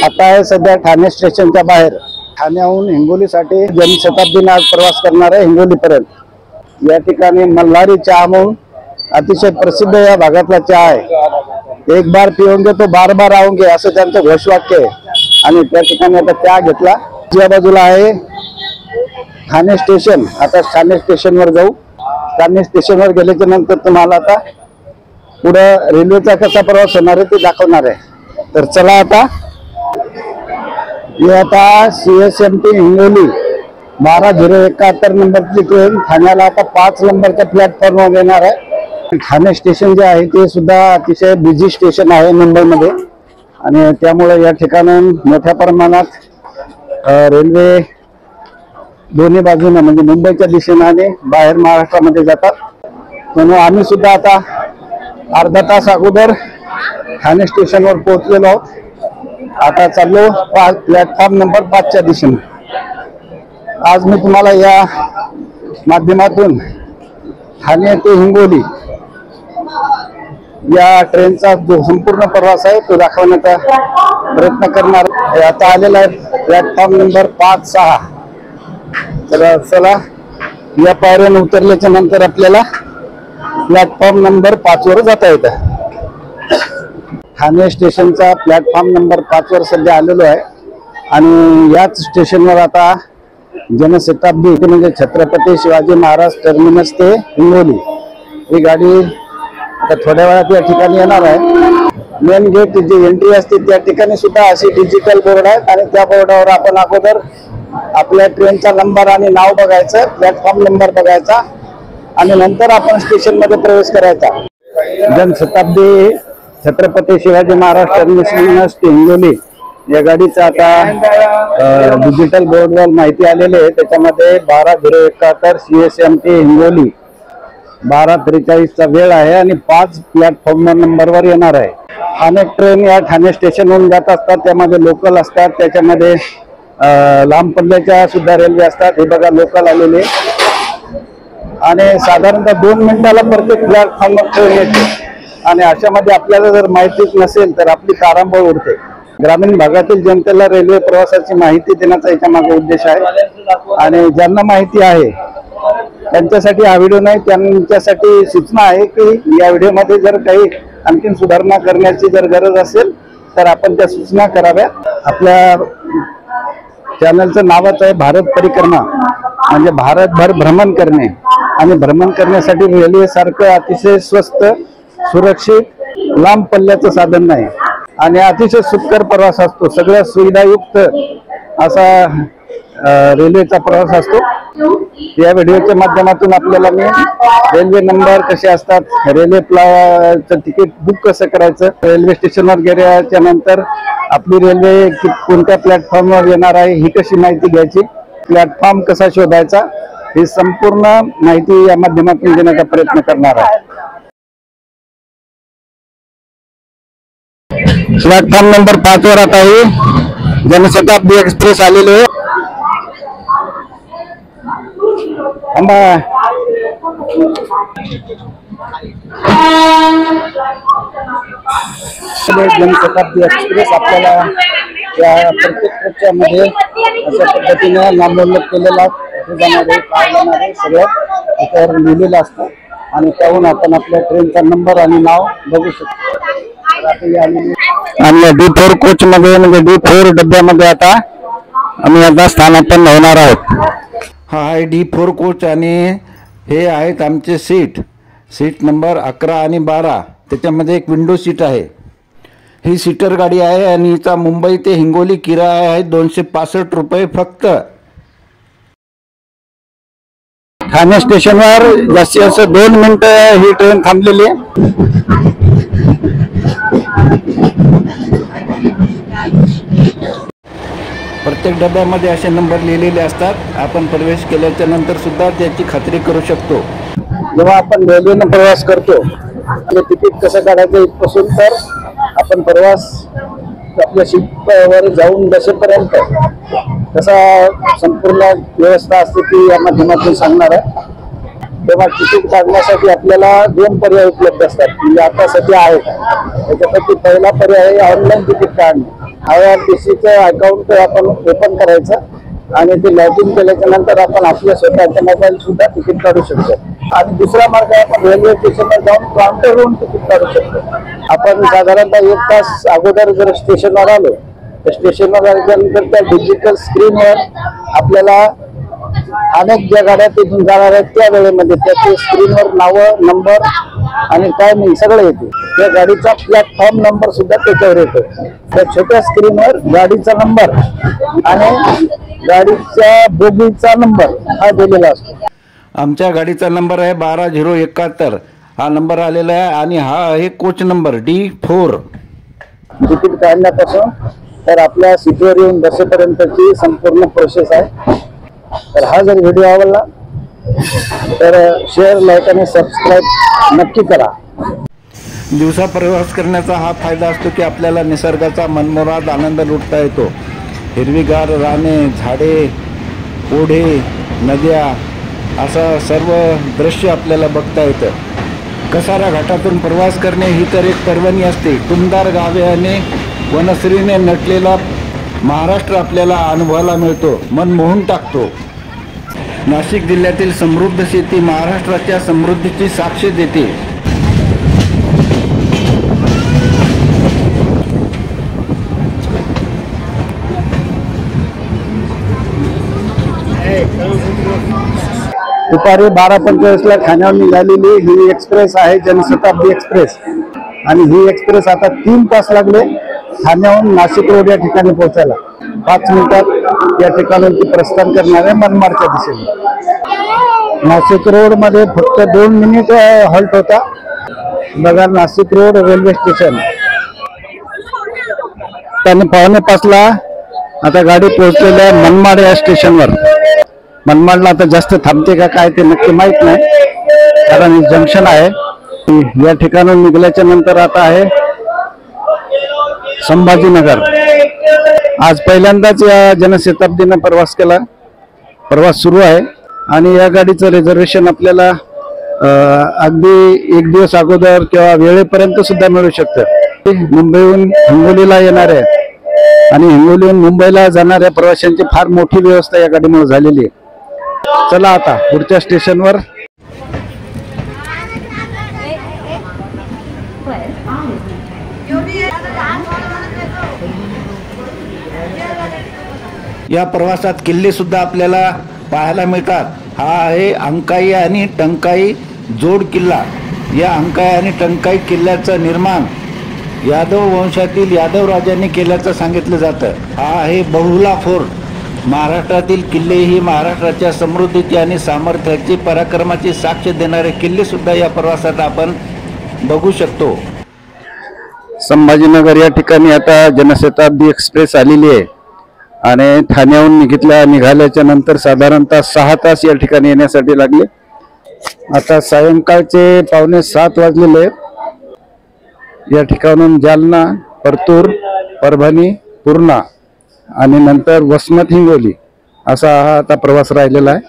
आता आहे सध्या ठाणे स्टेशनच्या बाहेर। ठाण्याहून हिंगोलीसाठी जनशताब्दीने आज प्रवास करणार आहे हिंगोलीपर्यंत। या ठिकाणी मल्हारी चहा म्हणून अतिशय प्रसिद्ध या भागातला चहा आहे। एक बार पिओगे तो बार बार आओगे असं त्यांचं घोषवाक्य आहे। आणि त्या ठिकाणी आता चहा घेतला। या बाजूला आहे ठाणे स्टेशन। आता ठाणे स्टेशनवर जाऊ। ठाणे स्टेशनवर गेल्याच्या नंतर तुम्हाला आता पुढे रेल्वेचा कसा प्रवास होणार आहे ते दाखवणार आहे। तर चला आता ये आता CSMT हिंगोली 12:71 नंबरची ट्रेन ठाण्याला आता 5 नंबरच्या प्लॅटफॉर्मवर येणार आहे। ठाणे स्टेशन जे आहे ते सुद्धा अतिशय बिझी स्टेशन आहे मुंबईमध्ये आणि त्यामुळे या ठिकाणी मोठ्या प्रमाणात रेल्वे दोन्ही बाजूने म्हणजे मुंबईच्या दिशेने आणि बाहेर महाराष्ट्रामध्ये जातात। म्हणून आम्ही सुद्धा आता अर्धा तास अगोदर ठाणे स्टेशनवर पोहोचलेलो आहोत। आता चाललो प्लॅटफॉर्म नंबर 5च्या दिशेने। आज मी तुम्हाला या माध्यमातून ठाणे ते हिंगोली या ट्रेनचा जो संपूर्ण प्रवास आहे तो दाखवण्याचा प्रयत्न करणार। आता आलेला आहे प्लॅटफॉर्म नंबर 5-6। तर चला या पायऱ्याने उतरल्याच्या नंतर आपल्याला प्लॅटफॉर्म नंबर 5 वर जाता येतं। ठाणे स्टेशनचा प्लॅटफॉर्म नंबर 5 वर सध्या आलेलो आहे आणि याच स्टेशनवर आता जनशताब्दी म्हणजे छत्रपती शिवाजी महाराज टर्मिनस ते हिंगोली ही गाडी आता थोड्या वेळात या ठिकाणी येणार आहे। मेन गेट जी एंट्री असते त्या ठिकाणी सुद्धा अशी डिजिटल बोर्ड आहे आणि त्या बोर्डावर आपण अगोदर आपल्या ट्रेनचा नंबर आणि नाव बघायचं, प्लॅटफॉर्म नंबर बघायचा आणि नंतर आपण स्टेशन मध्ये प्रवेश करायचा। जनशताब्दी छत्रपती शिवाजी महाराज टर्मिनस ते हिंगोली या गाडीचं आता डिजिटल बोर्डवर माहिती आलेली आहे। त्याच्यामध्ये 12:71 CSMT हिंगोली 12:43चा वेळ आहे आणि 5 प्लॅटफॉर्म नंबरवर येणार आहे। अनेक ट्रेन या ठाणे स्टेशनवरून जात असतात, त्यामध्ये लोकल असतात, त्याच्यामध्ये लांब पल्ल्याच्या सुद्धा रेल्वे असतात। हे बघा लोकल आलेले आणि साधारणतः 2 मिनिटाला प्रत्येक प्लॅटफॉर्मवर ट्रेन येते आणि अशामध्ये आपल्याला जर माहितीच नसेल तर आपली तारांबळ उडते। ग्रामीण भागातील जनतेला रेल्वे प्रवासाची माहिती देण्याचा याच्या मागे उद्देश आहे आणि ज्यांना माहिती आहे त्यांच्यासाठी हा व्हिडिओ नाही, त्यांच्यासाठी सूचना आहे की या व्हिडिओमध्ये जर काही आणखीन सुधारणा करण्याची जर गरज असेल तर आपण त्या सूचना कराव्या। आपल्या चॅनलचं नावच आहे भारत परिक्रमा म्हणजे भारतभर भ्रमण करणे आणि भ्रमण करण्यासाठी रेल्वे सारखं अतिशय स्वस्त सुरक्षित लांब पल्ल्याचं साधन नाही आणि अतिशय सुखकर प्रवास असतो। सगळ्या सुविधायुक्त असा रेल्वेचा प्रवास असतो। या व्हिडिओच्या माध्यमातून आपल्याला मी रेल्वे नंबर कसे असतात, रेल्वेचं तिकीट बुक कसं करायचं, रेल्वे स्टेशनवर गेल्याच्या नंतर आपली रेल्वे कोणत्या प्लॅटफॉर्मवर येणार आहे ही कशी माहिती घ्यायची, प्लॅटफॉर्म कसा शोधायचा ही संपूर्ण माहिती या माध्यमातून देण्याचा प्रयत्न करणार आहे। प्लॅटफॉर्म नंबर 5 वर आता ही जनशताब्दी एक्सप्रेस आलेली आहे। जनशताब्दी एक्सप्रेस आपल्याला या प्रत्येक ट्रेनमध्ये अशा पद्धतीने नामोल्लेख केलेला जाणारे काय जाणारे सगळं त्याच्यावर लिहिलेलं असतं आणि त्याहून आपण आपल्या ट्रेनचा नंबर आणि नाव बघू शकतो। आणि D4 कोच मध्ये म्हणजे D4 डब्यामध्ये आता आम्ही आता स्थानापन्न होणार आहोत। हा आहे D4 कोच आणि हे आहेत आमचे सीट नंबर 11 आणि 12। त्याच्यामध्ये एक विंडो सीट आहे। ही सीटर गाडी आहे आणि हिचा मुंबई ते हिंगोली किराया आहे 265 रुपये फक्त। ठाणे स्टेशनवर जास्तीत जास्त 2 मिनिटं ही ट्रेन थांबलेली आहे। प्रत्येक डब्यामध्ये असे नंबर लिहिलेले असतात। आपण प्रवेश केल्याच्या नंतर सुद्धा त्याची खात्री करू शकतो। जेव्हा आपण रेल्वेने प्रवास करतो आपले तिकीट कसं काढायचं इथपासून तर आपण प्रवास आपल्या सीटवर जाऊन बसेपर्यंत कसा संपूर्ण व्यवस्था असते ती या माध्यमातून सांगणार आहे। तेव्हा तिकीट काढण्यासाठी आपल्याला 2 पर्याय उपलब्ध असतात, म्हणजे आता सध्या आहेत। त्याच्यापैकी पहिला पर्याय आहे ऑनलाईन तिकीट काढणे IRTCचं अकाउंट आपण ओपन करायचं आणि ते लॉग इन केल्याच्या नंतर आपण आपल्या स्वतःच्या मोबाईल सुद्धा तिकीट काढू शकतो. आणि दुसरा मार्ग आपण रेल्वे स्टेशनला जाऊन काउंटरवरून तिकीट काढू शकतो. आपण साधारणतः 1 तास अगोदर जर स्टेशनवर आलो तर स्टेशनवर आल्यानंतर त्या डिजिटल स्क्रीनवर आपल्याला अनेक ज्या गाड्या तिथून जाणार आहेत त्या वेळेमध्ये त्याचे स्क्रीनवर नावं, नंबर आणि टायमिंग सगळं येते. त्या गाडीचा प्लॅटफॉर्म नंबर सुद्धा त्याच्यावर येतो. त्या छोट्या स्क्रीनवर गाडीचा नंबर आणि गाडीच्या बोगीचा नंबर हा दिलेला असतो. आमच्या गाडीचा नंबर आहे 12071. हा नंबर आलेला आहे आणि हा आहे कोच नंबर D4. तिकीट काढण्यापासून तर आपल्या सीटवर येऊन बसेपर्यंतची संपूर्ण प्रोसेस आहे. तर हा जर व्हिडिओ आवडला तर शेअर, लाईक आणि सबस्क्राईब नक्की करा. दिवसा प्रवास करण्याचा हा फायदा असतो की आपल्याला निसर्गाचा मनमोहक आनंद लुटता येतो. हिरवीगार राने, झाडे, ओढे, नद्या असं सर्व दृश्य आपल्याला बघता येतं. कसारा घाटातून प्रवास करणे ही तर एक पर्वणी असते. टुमदार गावे आणि वनश्रीने नटलेला महाराष्ट्र आपल्याला अनुभवायला मिळतो, मन मोहून टाकतो. नाशिक जिल्ह्यातील समृद्ध शेती महाराष्ट्राच्या समृद्धीची साक्ष देते. दुपारी 12:45 ठाण्याहून निघालेली ही एक्सप्रेस आहे जनशताब्दी एक्सप्रेस. आणि ही एक्सप्रेस आता 3 तास लागले ठाण्याहून नाशिक रोड या ठिकाणी पोहोचायला. 5 मिनिटात या ठिकाणून ती प्रस्थान करणार आहे मनमाडच्या दिशेने. नाशिक रोड मध्ये फक्त 2 मिनिट हॉल्ट होता. बघा नाशिक रोड रेल्वे स्टेशन. त्याने 4:45 आता गाडी पोहोचलेली आहे मनमाड या स्टेशनवर. मनमाडला आता जास्त थांबते का काय ते नक्की माहित नाही, कारण हे जंक्शन आहे. या ठिकाणून निघाल्याच्या नंतर आता आहे संभाजीनगर. आज पहिल्यांदाच या जनशताब्दीने प्रवास केला. प्रवास सुरू आहे आणि या गाडीचं रिझर्वेशन आपल्याला अगदी 1 दिवस अगोदर किंवा वेळेपर्यंत सुद्धा मिळू शकतं. मुंबईहून हिंगोलीला येणार आहे आणि हिंगोलीहून मुंबईला जाणाऱ्या प्रवाशांची फार मोठी व्यवस्था या गाडीमुळे झालेली आहे. चला आता पुढच्या स्टेशनवर. या प्रवासात किल्ले सुद्धा आपल्याला पाहायला मिळतात. हा आहे अंकाई आणि टंकाई जोड किल्ला. या अंकाई आणि टंकाई किल्ल्याचं निर्माण यादव वंशातील यादव राजांनी केल्याचं सांगितलं जातं. हा आहे बहुला फोर्ट. महाराष्ट्रातील किल्ले ही महाराष्ट्राच्या समृद्धीची आणि सामर्थ्याची, पराक्रमाची साक्ष देणारे किल्ले सुद्धा या प्रवासात आपण बघू शकतो. संभाजीनगर या ठिकाणी आता जनशताब्दी एक्सप्रेस आलेली आहे आणि ठाण्याहून निघाल्याच्या नंतर साधारणतः 6 तास या ठिकाणी येण्यासाठी लागले. आता सायंकाळचे 6:45 वाजलेले आहेत. या ठिकाणून जालना, परतूर, परभणी, पूर्णा आणि नंतर वसमत, हिंगोली असा हा आता प्रवास राहिलेला आहे.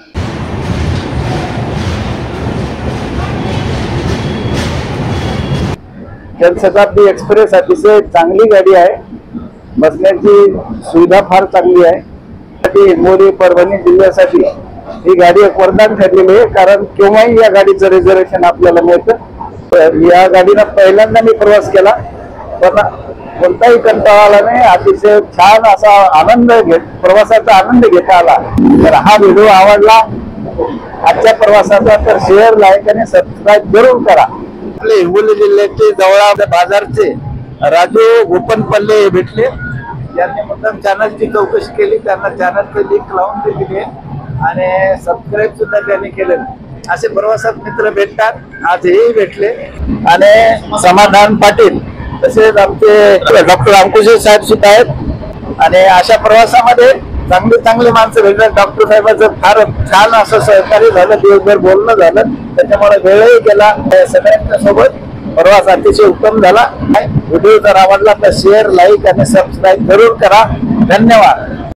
जनशताब्दी एक्सप्रेस अतिशय चांगली गाडी आहे. बसण्याची सुविधा फार चांगली आहे. हिंगोली, परभणी जिल्ह्यासाठी ही गाडी एक वरदान ठरलेली आहे, कारण केव्हाही या गाडीचं रिझर्वेशन आपल्याला मिळतं. या गाडीनं पहिल्यांदा मी प्रवास केला, पण कोणताही कंटाळा आला नाही. अतिशय छान असा प्रवासाचा आनंद घेता आला. तर हा व्हिडिओ आवडला आजच्या प्रवासाचा तर शेअर, लाईक आणि सबस्क्राईब जरूर करा. आपले हिंगोली जिल्ह्याचे जवळ बाजारचे राजू गोपनपल्ले भेटले. यांनी मुद्दाम चॅनलची चौकशी केली, त्यांना चॅनलची लिंक लावून दिली आणि सबस्क्राईब सुद्धा त्यांनी केलं. असे प्रवासात मित्र भेटतात. आज हेही भेटले. आणि समाधान पाटील तसेच आमचे डॉक्टर अंकुशे साहेब सुद्धा आहेत. आणि अशा प्रवासामध्ये चांगली माणसं भेटतात. डॉक्टर साहेबांचं फार छान असं सहकार्य झालं, दिवसभर बोलणं झालं, त्याच्यामुळे वेळही गेला. सगळ्यांच्या सोबत प्रवास अतिशय उत्तम झाला. व्हिडिओ जर आवडला तर शेअर, लाईक आणि सबस्क्राईब जरूर करा. धन्यवाद.